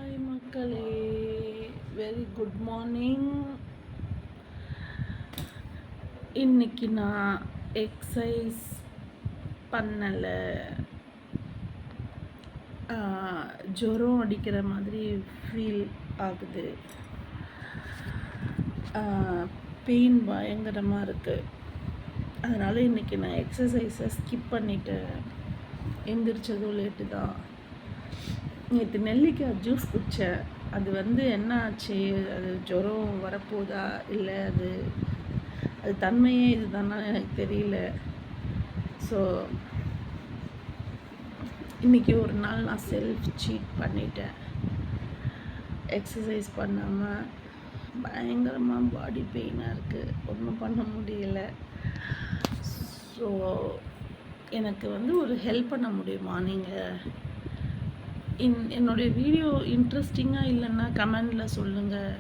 Hi மக்களே, very good morning. இன்னைக்கு நான் எக்ஸசைஸ் பண்ணலை. ஜுரம் அடிக்கிற மாதிரி ஃபீல் ஆகுது. பெயின் பயங்கரமாக இருக்குது. அதனால் இன்றைக்கி நான் எக்ஸசைஸை ஸ்கிப் பண்ணிட்டேன். எந்திரிச்சதும் லேட்டு தான். நேற்று நெல்லிக்காய் ஜூஸ் குடித்தேன். அது என்ன ஆச்சு, அது ஜுரம் வரப்போதா இல்லை அது தன்மையே இதுதானா எனக்கு தெரியல. ஸோ இன்றைக்கி ஒரு நாள் நான் செல்ஃப் சீட் பண்ணிட்டேன். எக்ஸசைஸ் பண்ணாமல் பயங்கரமாக பாடி பெயினாக இருக்குது. ஒன்றும் பண்ண முடியல. ஸோ எனக்கு ஒரு ஹெல்ப் பண்ண முடியுமா நீங்கள்? என்னுடைய வீடியோ இன்ட்ரெஸ்டிங்காக இல்லைன்னா கமெண்டில் சொல்லுங்கள்.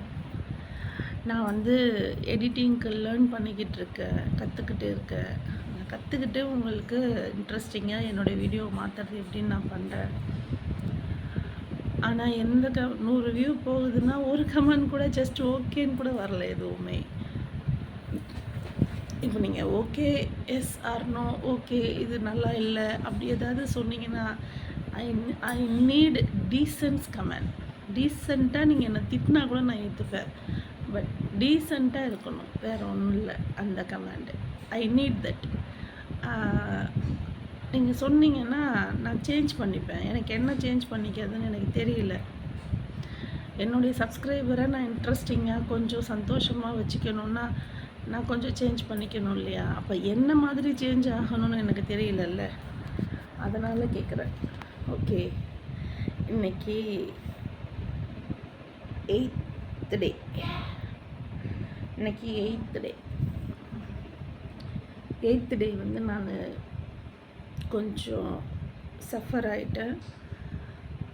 நான் எடிட்டிங்க்கு லேர்ன் பண்ணிக்கிட்டு இருக்கேன், கற்றுக்கிட்டு இருக்கேன். நான் கற்றுக்கிட்டு உங்களுக்கு இன்ட்ரெஸ்டிங்காக என்னுடைய வீடியோ மாற்றுறது எப்படின்னு நான் பண்ணுறேன். ஆனால் 100 வியூ போகுதுன்னா ஒரு கமெண்ட் கூட ஜஸ்ட் ஓகேன்னு கூட வரல எதுவுமே. இப்போ நீங்கள் okay, yes or no, okay இது நல்லா இல்லை அப்படி ஏதாவது சொன்னீங்கன்னா ஐ நீட் டீசன்ஸ் கமெண்ட். டீசெண்டாக நீங்கள் என்னை திட்டினா கூட நான் ஏற்றுப்பேன். பட் டீசெண்டாக இருக்கணும், வேறு ஒன்றும் இல்லை. அந்த கமெண்டு ஐ நீட் தட். நீங்கள் சொன்னீங்கன்னா நான் சேஞ்ச் பண்ணிப்பேன். எனக்கு என்ன சேஞ்ச் பண்ணிக்கிறதுன்னு எனக்கு தெரியல. என்னுடைய சப்ஸ்கிரைபரை நான் இன்ட்ரெஸ்டிங்காக கொஞ்சம் சந்தோஷமாக வச்சுக்கணுன்னா நான் கொஞ்சம் சேஞ்ச் பண்ணிக்கணும் இல்லையா? அப்போ என்ன மாதிரி சேஞ்ச் ஆகணும்னு எனக்கு தெரியலல்ல, அதனால் கேட்குறேன். ஓகே, இன்னைக்கு 8th டே. இன்னைக்கு 8th டே நான் கொஞ்சம் சஃபர் ஆகிட்டேன்,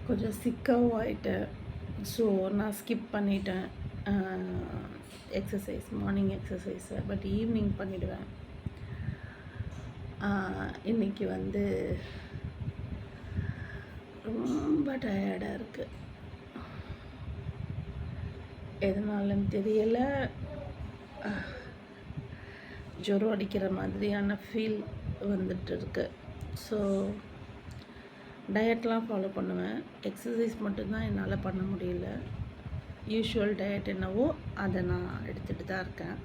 கொஞ்சம் சிக்காகவும் ஆகிட்டேன். ஸோ நான் ஸ்கிப் பண்ணிட்டேன் எக்ஸசைஸ், மார்னிங் எக்ஸசைஸை. பட் ஈவினிங் பண்ணிவிடுவேன். இன்றைக்கி ரொம்ப டயர்டாக இருக்குது. எதனாலன்னு தெரியலை, ஜுரம் அடிக்கிற மாதிரியான ஃபீல் இருக்கு. ஸோ டயட்லாம் ஃபாலோ பண்ணுவேன். எக்ஸசைஸ் மட்டும்தான் என்னால் பண்ண முடியல. யூஷுவல் டயட் என்னவோ அதை நான் எடுத்துகிட்டு தான் இருக்கேன்.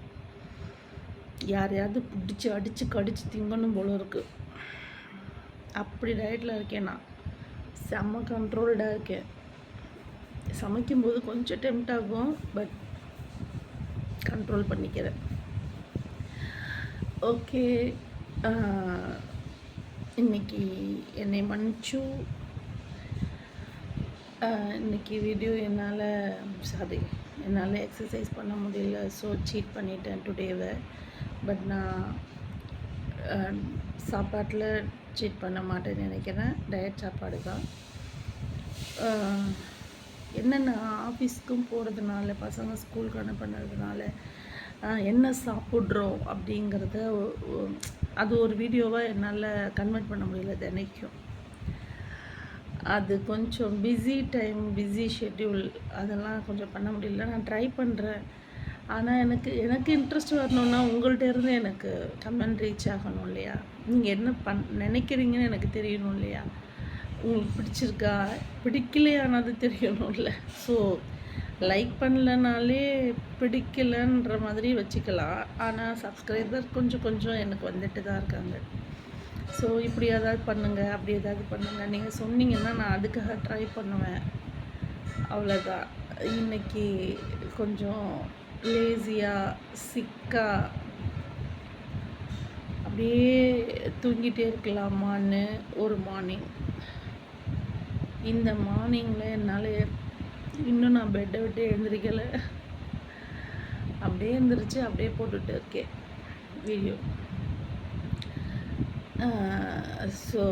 யாரையாவது பிடிச்சி அடித்து கடித்து திங்கணும் போல இருக்குது. அப்படி டயட்டில் இருக்கேன் நான். செம்ம கண்ட்ரோல்டாக இருக்கேன். சமைக்கும்போது கொஞ்சம் டெம்ட் ஆகும், பட் கண்ட்ரோல் பண்ணிக்கிறேன். ஓகே, இன்னைக்கு என்னை மன்னிச்சு. இன்றைக்கி வீடியோ என்னால் எக்ஸசைஸ் பண்ண முடியல. ஸோ சீட் பண்ணிட்டேன் டுடேவை. பட் நான் சாப்பாட்டில் சீட் பண்ண மாட்டேன்னு நினைக்கிறேன். டயட் சாப்பாடு தான். என்னென்ன ஆஃபீஸ்க்கும் போகிறதுனால, பசங்க ஸ்கூலுக்கு அனுப்புனதுனால என்ன சாப்பிட்றோம் அப்படிங்கிறத அது ஒரு வீடியோவாக என்னால் கன்வெர்ட் பண்ண முடியல தினைக்கும். அது கொஞ்சம் பிஸி டைம், பிஸி ஷெட்யூல், அதெல்லாம் கொஞ்சம் பண்ண முடியல. நான் ட்ரை பண்ணுறேன். ஆனால் எனக்கு இன்ட்ரெஸ்ட் வரணுன்னா உங்கள்கிட்ட இருந்து எனக்கு கமெண்ட் ரீச் ஆகணும் இல்லையா? நீங்கள் என்ன நினைக்கிறீங்கன்னு எனக்கு தெரியணும் இல்லையா? உங்களுக்கு பிடிச்சிருக்கா பிடிக்கலையானது தெரியணும்ல. ஸோ லைக் பண்ணலனாலே பிடிக்கலன்ற மாதிரி வச்சுக்கலாம். ஆனால் சப்ஸ்கிரைபர் கொஞ்சம் எனக்கு வந்துட்டு தான் இருக்காங்க. ஸோ இப்படி ஏதாவது பண்ணுங்கள், அப்படி ஏதாவது பண்ணுங்கள் நீங்கள் சொன்னீங்கன்னா நான் அதுக்காக ட்ரை பண்ணுவேன். அவ்வளோதான். இன்றைக்கி கொஞ்சம் லேசியாக, சிக்காக அப்படியே தூங்கிட்டே இருக்கலாமான்னு ஒரு மார்னிங். இந்த மார்னிங்கில் என்னால் இன்னும் நான் பெட்டை விட்டு எழுந்திரிக்கலை. அப்படியே எழுந்திரிச்சு அப்படியே போட்டுட்டு இருக்கேன் வீடியோ. ஸோ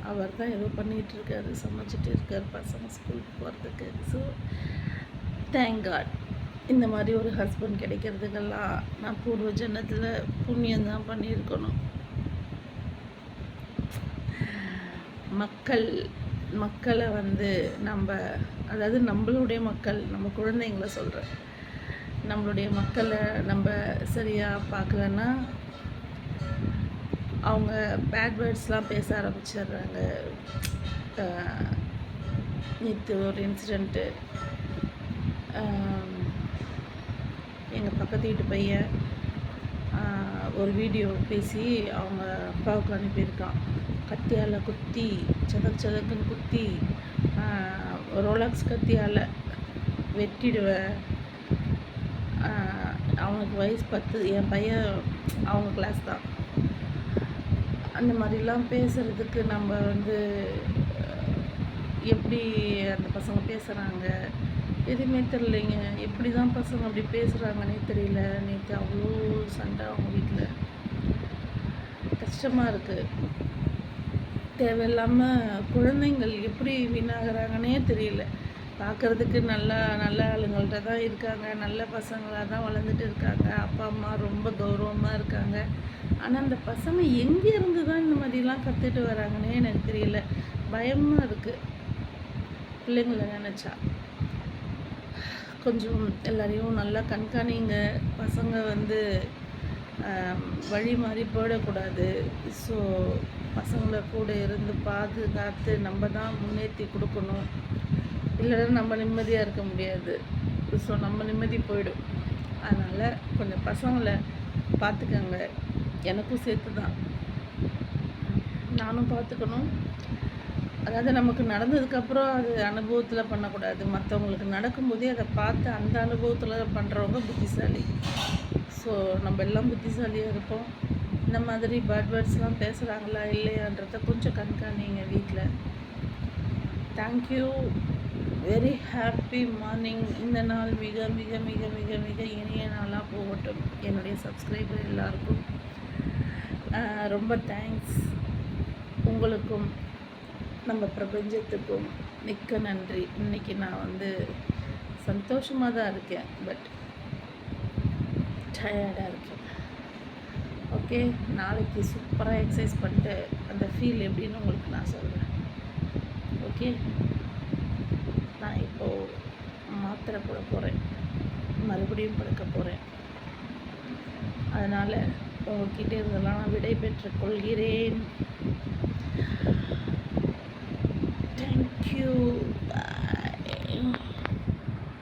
அவர் தான் ஏதோ பண்ணிகிட்ருக்காரு, சமைச்சிட்டு இருக்கார் பசங்க ஸ்கூலுக்கு போகிறதுக்கு. ஸோ தேங்க் காட், இந்த மாதிரி ஒரு ஹஸ்பண்ட் கிடைக்கிறதுக்கெல்லாம் நான் பூர்வ ஜென்மத்தில் புண்ணியம்தான் பண்ணியிருக்கணும். மக்கள் மக்களை வந்து நம்ம, அதாவது நம்மளுடைய மக்கள், நம்ம குழந்தைங்கள சொல்கிறேன், நம்மளுடைய மக்களை நம்ம சரியாக பார்க்கலன்னா அவங்க பேட் வேர்ட்ஸ்லாம் பேச ஆரம்பிச்சிடுறாங்க. நேற்று ஒரு இன்சிடெண்ட்டு, எங்கள் பக்கத்து வீட்டு பையன் ஒரு வீடியோ பேசி அவங்க அப்பாவுக்கு அனுப்பியிருக்கான். கத்தியால் குத்தி, சதக்குன்னு குத்தி, ரோலக்ஸ் கத்தியால் வெட்டிடுவேன். அவனுக்கு வயசு 10, என் பையன் அவங்க கிளாஸ் தான். அந்த மாதிரிலாம் பேசுகிறதுக்கு நம்ம வந்து எப்படி அந்த பசங்க பேசுகிறாங்க எதுவுமே தெரியலைங்க. எப்படி தான் பசங்க அப்படி பேசுகிறாங்கன்னே தெரியல. நேற்று அவ்வளோ சண்டை அவங்க வீட்டில், கஷ்டமாக இருக்குது. தேவையில்லாமல் குழந்தைங்கள் எப்படி வீணாகிறாங்கன்னே தெரியல. பார்க்குறதுக்கு நல்ல நல்ல ஆளுங்கள்ட்ட தான் இருக்காங்க, நல்ல பசங்களாக தான் வளர்ந்துட்டு இருக்காங்க, அப்பா அம்மா ரொம்ப கௌரவமாக இருக்காங்க. ஆனால் அந்த பசங்க எங்கேருந்து தான் இந்த மாதிரிலாம் கற்றுட்டு வராங்கன்னே எனக்கு தெரியல. பயமாக இருக்குது பிள்ளைங்கள நினச்சா. கொஞ்சம் எல்லாரையும் நல்லா கண்காணிங்க. பசங்க வந்து வழி மாறி போயிடக்கூடாது. ஸோ பசங்களை கூட இருந்து பாதுகாத்து நம்ம தான் முன்னேற்றி கொடுக்கணும். இல்லைன்னா நம்ம நிம்மதியாக இருக்க முடியாது. ஸோ நம்ம நிம்மதி போயிடும். அதனால் கொஞ்சம் பசங்களை பார்த்துக்கங்க. எனக்கும் சேர்த்து தான், நானும் பார்த்துக்கணும். அதாவது நமக்கு நடந்ததுக்கப்புறம் அது அனுபவத்தில் பண்ணக்கூடாது. மற்றவங்களுக்கு நடக்கும்போதே அதை பார்த்து அந்த அனுபவத்தில் பண்ணுறவங்க புத்திசாலி. ஸோ நம்ம எல்லாம் புத்திசாலியாக இருப்போம். இந்த மாதிரி பேட் வேர்ட்ஸ்லாம் பேசுகிறாங்களா இல்லையான்றத கொஞ்சம் கண்காணிங்க வீட்டில். தேங்க்யூ. Very happy morning. இந்த நாள் மிக மிக மிக மிக மிக இனிய நாளாக போகட்டும். என்னுடைய சப்ஸ்கிரைபர் எல்லாருக்கும் ரொம்ப தேங்க்ஸ். உங்களுக்கும் நம்ம பிரபஞ்சத்துக்கும் மிக்க நன்றி. இன்றைக்கி நான் வந்து சந்தோஷமாக தான் இருக்கேன், பட் டயர்டாக இருக்கேன். ஓகே, நாளைக்கு சூப்பராக எக்ஸசைஸ் பண்ணிட்டு அந்த ஃபீல் எப்படின்னு உங்களுக்கு நான் சொல்கிறேன். ஓகே, நான் இப்போது மாத்திரை போட போகிறேன், மறுபடியும் படுக்க போகிறேன். அதனால் உங்கள்கிட்ட இருந்தெல்லாம் நான் விடை பெற்றுக் கொள்கிறேன். தேங்க்யூ. பாய்.